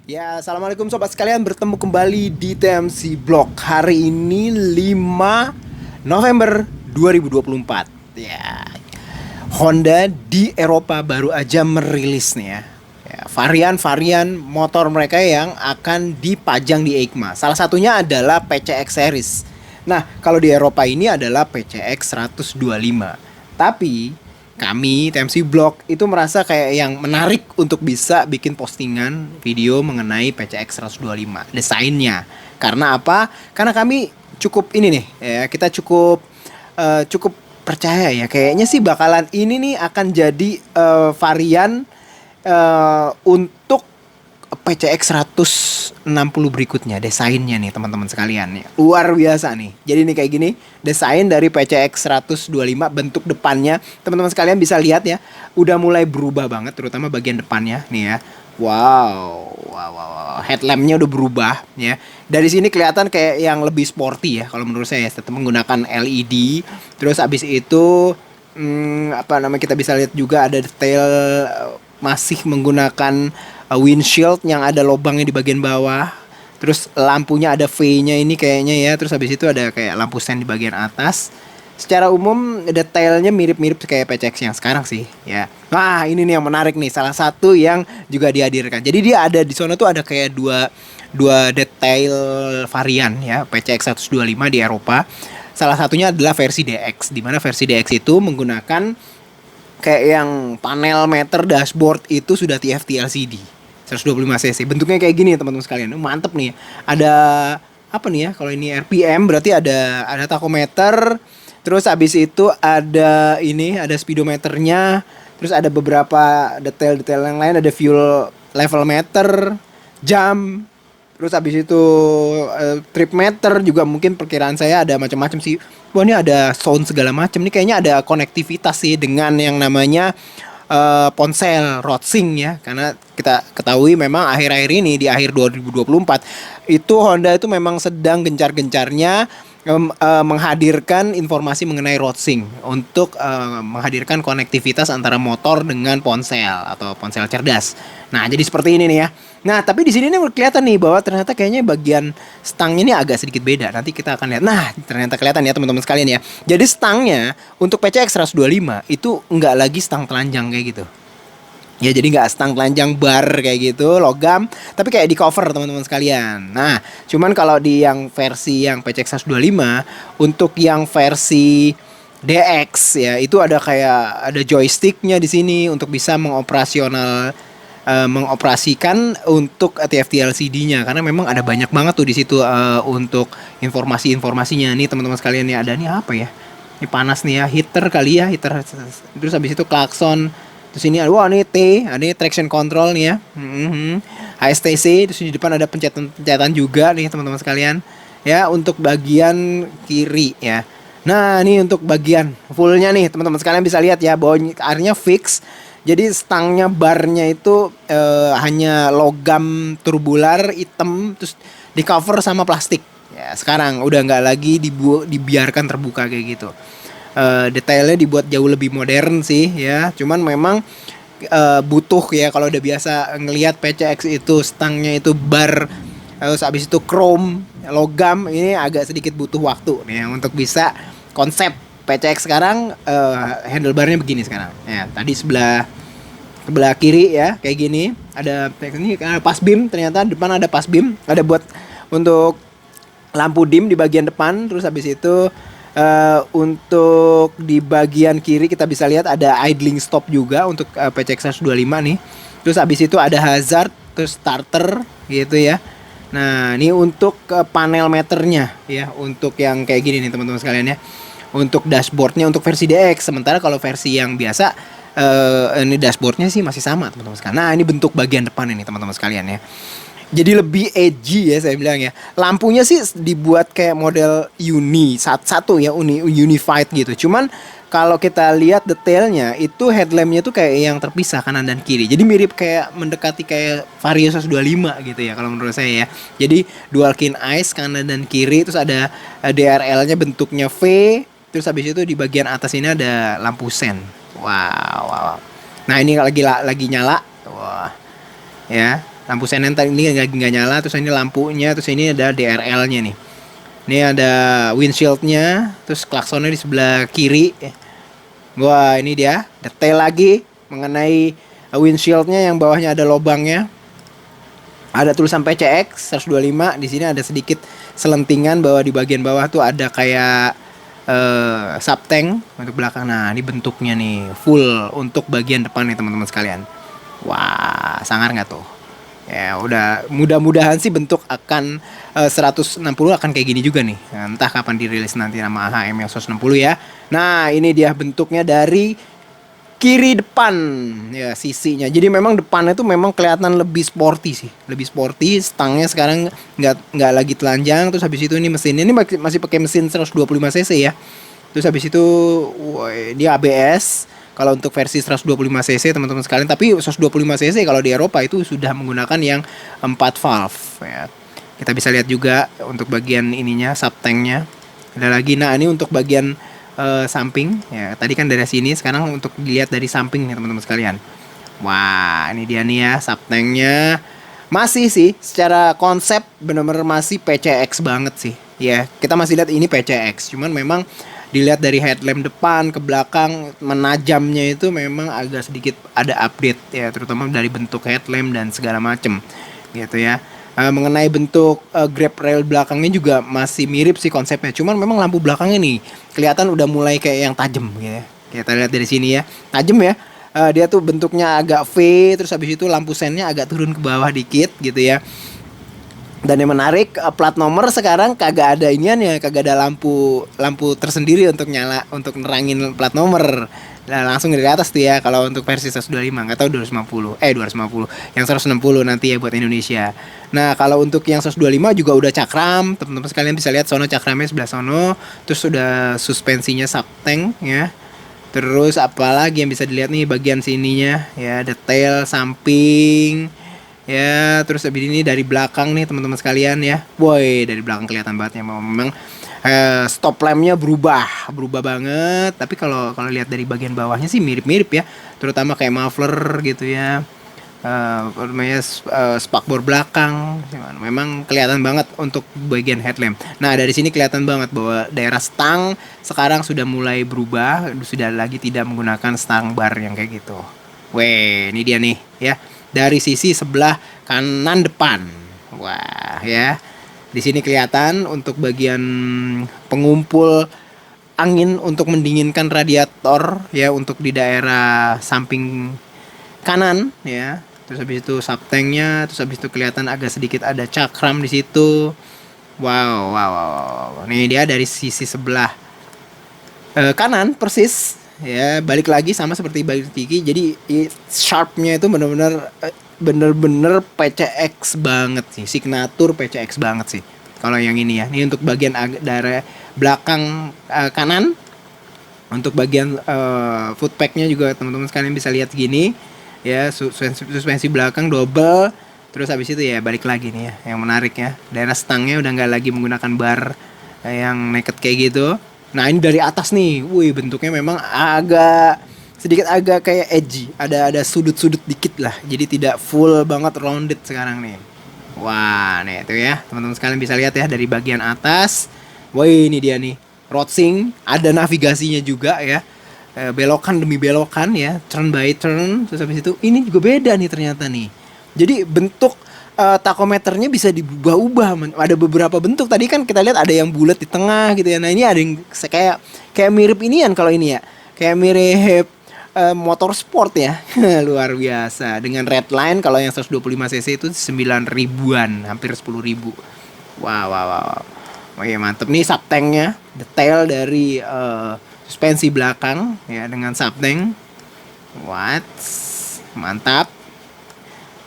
Ya, assalamualaikum sobat sekalian, bertemu kembali di TMC Blog. Hari ini 5 November 2024. Ya, Honda di Eropa baru aja merilis nih ya. Varian-varian motor mereka yang akan dipajang di EICMA. Salah satunya adalah PCX series. Nah, kalau di Eropa ini adalah PCX 125. Tapi kami TMC Blog itu merasa kayak yang menarik untuk bisa bikin postingan video mengenai PCX 125 desainnya. Karena apa? Karena kami cukup ini nih ya, kita cukup percaya ya, kayaknya sih bakalan ini nih akan jadi varian untuk PCX 160 berikutnya. Desainnya nih teman-teman sekalian nih luar biasa nih. Jadi nih kayak gini desain dari PCX 125. Bentuk depannya teman-teman sekalian bisa lihat ya, udah mulai berubah banget, terutama bagian depannya nih ya. Wow. Headlampnya udah berubah ya. Dari sini kelihatan kayak yang lebih sporty ya kalau menurut saya ya, tetap menggunakan LED. Terus abis itu apa namanya, kita bisa lihat juga ada detail masih menggunakan windshield yang ada lubangnya di bagian bawah. Terus lampunya ada V-nya ini kayaknya ya. Terus habis itu ada kayak lampu sen di bagian atas. Secara umum detailnya mirip-mirip kayak PCX yang sekarang sih ya. Nah, ini nih yang menarik nih, salah satu yang juga dihadirkan. Jadi dia ada di sana tuh ada kayak dua detail varian ya PCX 125 di Eropa. Salah satunya adalah versi DX, di mana versi DX itu menggunakan kayak yang panel meter dashboard itu sudah TFT LCD 125 cc. Bentuknya kayak gini ya teman-teman sekalian. Mantep nih. Ada apa nih ya? Kalau ini RPM berarti ada tachometer. Terus habis itu ada speedometernya. Terus ada beberapa detail-detail yang lain, ada fuel level meter, jam. Terus habis itu trip meter juga, mungkin perkiraan saya ada macam-macam sih. Wah, ini ada sound segala macam. Ini kayaknya ada konektivitas sih dengan yang namanya ponsel RoadSync ya. Karena kita ketahui memang akhir-akhir ini di akhir 2024 itu Honda itu memang sedang gencar-gencarnya menghadirkan informasi mengenai RoadSync untuk menghadirkan konektivitas antara motor dengan ponsel atau ponsel cerdas. Nah, jadi seperti ini nih ya. Nah, tapi di sini nih kelihatan nih bahwa ternyata kayaknya bagian stangnya ini agak sedikit beda. Nanti kita akan lihat. Nah, ternyata kelihatan ya teman-teman sekalian ya. Jadi stangnya untuk PCX 125 itu nggak lagi stang telanjang kayak gitu. Ya, jadi nggak stang telanjang bar kayak gitu, logam, tapi kayak di cover teman-teman sekalian. Nah, cuman kalau di yang versi yang PCX 125, untuk yang versi DX ya, itu ada kayak ada joysticknya di sini untuk bisa mengoperasikan untuk TFT LCD-nya, karena memang ada banyak banget tuh di situ untuk informasinya. Nih teman-teman sekalian, nih ada nih apa ya? Ini panas nih ya, heater kali ya, heater. Terus habis itu klakson. Terus ini ada, wah ini ini traction control nih ya. HSTC, terus di depan ada pencetan juga nih teman-teman sekalian. Ya, untuk bagian kiri ya. Nah, ini untuk bagian fullnya nih teman-teman sekalian bisa lihat ya, bahwa airnya fix. Jadi stangnya, barnya itu hanya logam turbular hitam, terus di cover sama plastik. Ya, sekarang udah nggak lagi dibiarkan terbuka kayak gitu. Detailnya dibuat jauh lebih modern sih ya. Cuman memang butuh ya, kalau udah biasa ngelihat PCX itu stangnya itu bar, terus habis itu chrome, logam, ini agak sedikit butuh waktu nih ya, untuk bisa konsep PCX sekarang. Handlebarnya begini sekarang ya. Tadi sebelah kiri ya kayak gini, ada ini pas beam, ternyata depan ada pas beam, ada buat untuk lampu dim di bagian depan. Terus habis itu untuk di bagian kiri kita bisa lihat ada idling stop juga untuk PCX 125 nih. Terus habis itu ada hazard, terus starter gitu ya. Nah, ini untuk panel meternya ya, untuk yang kayak gini nih teman-teman sekalian ya. Untuk dashboardnya untuk versi DX, sementara kalau versi yang biasa ini dashboardnya sih masih sama teman-teman sekalian. Nah, ini bentuk bagian depan ini teman-teman sekalian ya. Jadi lebih edgy ya saya bilang ya. Lampunya sih dibuat kayak model satu ya, unified gitu. Cuman kalau kita lihat detailnya itu headlampnya tuh kayak yang terpisah kanan dan kiri. Jadi mirip kayak mendekati kayak Vario 125 gitu ya kalau menurut saya ya. Jadi dual keen eyes kanan dan kiri, terus ada DRL-nya bentuknya V. Terus habis itu di bagian atas ini ada lampu sen. Wow. Nah, ini lagi nyala. Wah. Ya. Lampu senen ini nggak nyala, terus ini lampunya, terus ini ada DRL-nya nih. Ini ada windshield-nya, terus klaksonnya di sebelah kiri. Wah, ini dia detail lagi mengenai windshield-nya yang bawahnya ada lobangnya. Ada tulisan PCX 125. Di sini ada sedikit selentingan bahwa di bagian bawah tuh ada kayak subtank untuk belakang. Nah, ini bentuknya nih full untuk bagian depan nih teman-teman sekalian. Wah, sangar nggak tuh? Ya udah, mudah-mudahan sih bentuk akan 160 akan kayak gini juga nih. Nah, entah kapan dirilis nanti nama HM yang 160 ya. Nah, ini dia bentuknya dari kiri depan ya, sisinya. Jadi memang depannya tuh memang kelihatan lebih sporty sih, lebih sporty. Stangnya sekarang nggak lagi telanjang. Terus habis itu ini mesinnya ini masih pakai mesin 125 cc ya. Terus habis itu dia ABS kalau untuk versi 125 cc teman-teman sekalian. Tapi 125 cc kalau di Eropa itu sudah menggunakan yang 4 valve ya. Kita bisa lihat juga untuk bagian ininya, subtanknya ada lagi. Nah, ini untuk bagian samping ya, tadi kan dari sini, sekarang untuk dilihat dari samping nih teman-teman sekalian. Wah, ini dia nih ya, subtanknya masih sih secara konsep bener-bener masih PCX banget sih ya. Kita masih lihat ini PCX, cuman memang dilihat dari headlamp depan ke belakang menajamnya itu memang agak sedikit ada update ya, terutama dari bentuk headlamp dan segala macem gitu ya. Mengenai bentuk grab rail belakangnya juga masih mirip sih konsepnya. Cuman memang lampu belakangnya nih kelihatan udah mulai kayak yang tajam gitu ya. Kita lihat dari sini ya, tajam ya. Dia tuh bentuknya agak V, terus habis itu lampu sennya agak turun ke bawah dikit gitu ya. Dan yang menarik, plat nomor sekarang kagak ada inian ya, kagak ada lampu tersendiri untuk nyala, untuk nerangin plat nomor. Nah, langsung dari atas tuh ya kalau untuk versi 125, nggak tahu 250, yang 160 nanti ya buat Indonesia. Nah, kalau untuk yang 125 juga udah cakram, teman-teman sekalian bisa lihat sono cakramnya sebelah sono, terus sudah suspensinya subtank ya. Terus apalagi yang bisa dilihat nih bagian sininya ya, detail samping ya, terus habis ini dari belakang nih teman-teman sekalian ya. Boy, dari belakang kelihatan banget ya memang stop lampnya berubah banget. Tapi kalau lihat dari bagian bawahnya sih mirip-mirip ya, terutama kayak muffler gitu ya, namanya spakbor belakang memang kelihatan banget untuk bagian headlamp. Nah, dari sini kelihatan banget bahwa daerah stang sekarang sudah mulai berubah, sudah lagi tidak menggunakan stang bar yang kayak gitu. Weh, ini dia nih ya, dari sisi sebelah kanan depan. Wah ya, di sini kelihatan untuk bagian pengumpul angin untuk mendinginkan radiator ya, untuk di daerah samping kanan ya. Terus habis itu subtanknya, terus habis itu kelihatan agak sedikit ada cakram di situ. Wow. Ini dia dari sisi sebelah kanan persis ya, balik lagi sama seperti balik gigi. Jadi sharpnya itu bener-bener PCX banget sih, signatur PCX banget sih kalau yang ini ya. Ini untuk bagian daerah belakang kanan. Untuk bagian footpacknya juga teman-teman sekalian bisa lihat gini ya, suspensi belakang double. Terus habis itu ya balik lagi nih ya, yang menarik ya, daerah stangnya udah nggak lagi menggunakan bar yang naked kayak gitu. Nah, ini dari atas nih, wih bentuknya memang sedikit agak kayak edgy, ada sudut-sudut dikit lah, jadi tidak full banget rounded sekarang nih. Wah, nih itu ya teman-teman sekalian bisa lihat ya dari bagian atas. Wah, ini dia nih, roadsync, ada navigasinya juga ya, belokan demi belokan ya, turn by turn. Terus habis itu ini juga beda nih ternyata nih, jadi bentuk takometernya bisa diubah-ubah. Ada beberapa bentuk, tadi kan kita lihat ada yang bulat di tengah gitu ya. Nah, ini ada yang kayak mirip inian kalau ini ya, kayak mirip motor sport ya. Luar biasa, dengan red line. Kalau yang 125 cc itu 9 ribuan, hampir 10 ribu. Wow. Oh iya, mantep nih subtanknya, detail dari suspensi belakang ya dengan subtank. Mantap.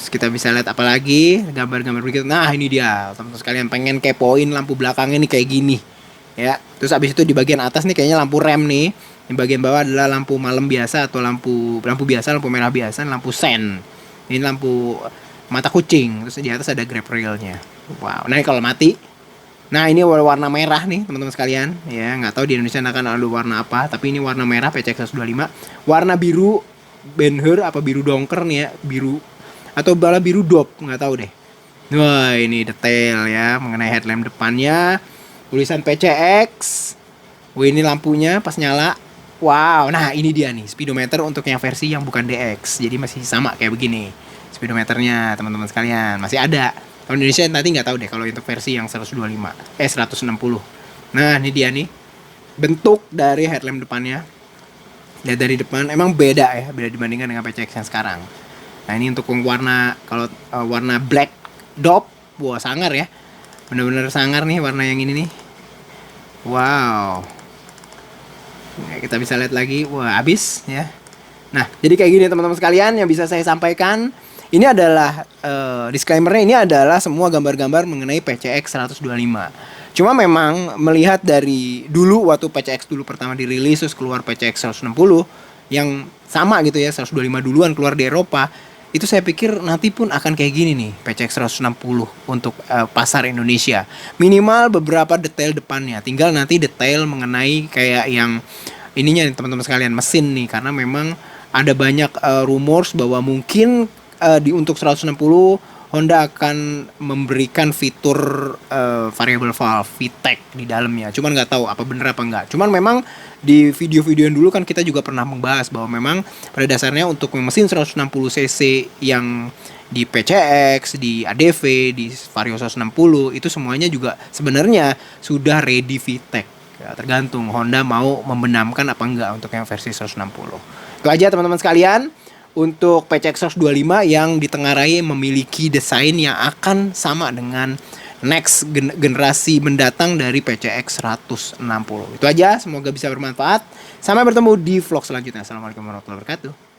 Terus kita bisa lihat apa lagi gambar-gambar berikut. Nah, ini dia teman-teman sekalian, pengen kepoin lampu belakangnya nih kayak gini ya. Terus abis itu di bagian atas nih kayaknya lampu rem nih. Di bagian bawah adalah lampu malam biasa atau lampu biasa, lampu merah biasa, lampu sen. Ini lampu mata kucing. Terus di atas ada grab railnya. Wow. Nah, kalau mati, nah ini warna merah nih teman-teman sekalian ya. Nggak tahu di Indonesia akan ada warna apa, tapi ini warna merah PCX 125. Warna biru Ben Hur apa biru dongker nih ya, biru atau bala biru dop, nggak tahu deh. Wah, ini detail ya mengenai headlamp depannya, tulisan PCX. Wah, ini lampunya pas nyala. Wow, nah ini dia nih speedometer untuk yang versi yang bukan DX. Jadi masih sama kayak begini. Speedometernya teman-teman sekalian masih ada. Kalau Indonesia nanti nggak tahu deh kalau untuk versi yang 160. Nah, ini dia nih bentuk dari headlamp depannya. Lihat dari depan emang beda ya, beda dibandingkan dengan PCX yang sekarang. Nah, ini untuk warna, kalau warna black dop, wah sangar ya. Bener-bener sangar nih warna yang ini nih. Wow. Ya, kita bisa lihat lagi, wah habis ya. Nah, jadi kayak gini teman-teman sekalian yang bisa saya sampaikan. Ini adalah disclaimer-nya, ini adalah semua gambar-gambar mengenai PCX 125. Cuma memang melihat dari dulu waktu PCX dulu pertama dirilis terus keluar PCX 160 yang sama gitu ya, 125 duluan keluar di Eropa. Itu saya pikir nanti pun akan kayak gini nih PCX 160 untuk pasar Indonesia. Minimal beberapa detail depannya. Tinggal nanti detail mengenai kayak yang ininya nih teman-teman sekalian, mesin nih, karena memang ada banyak rumors bahwa mungkin untuk 160 Honda akan memberikan fitur variable valve VTEC di dalamnya. Cuman nggak tahu apa bener apa enggak. Cuman memang di video-video yang dulu kan kita juga pernah membahas bahwa memang pada dasarnya untuk mesin 160 cc yang di PCX, di ADV, di Vario 160 itu semuanya juga sebenarnya sudah ready VTEC. Ya, tergantung Honda mau membenamkan apa enggak untuk yang versi 160. Itu aja teman-teman sekalian untuk PCX 125 yang ditengarai memiliki desain yang akan sama dengan next generasi mendatang dari PCX 160. Itu aja, semoga bisa bermanfaat. Sampai bertemu di vlog selanjutnya. Assalamualaikum warahmatullahi wabarakatuh.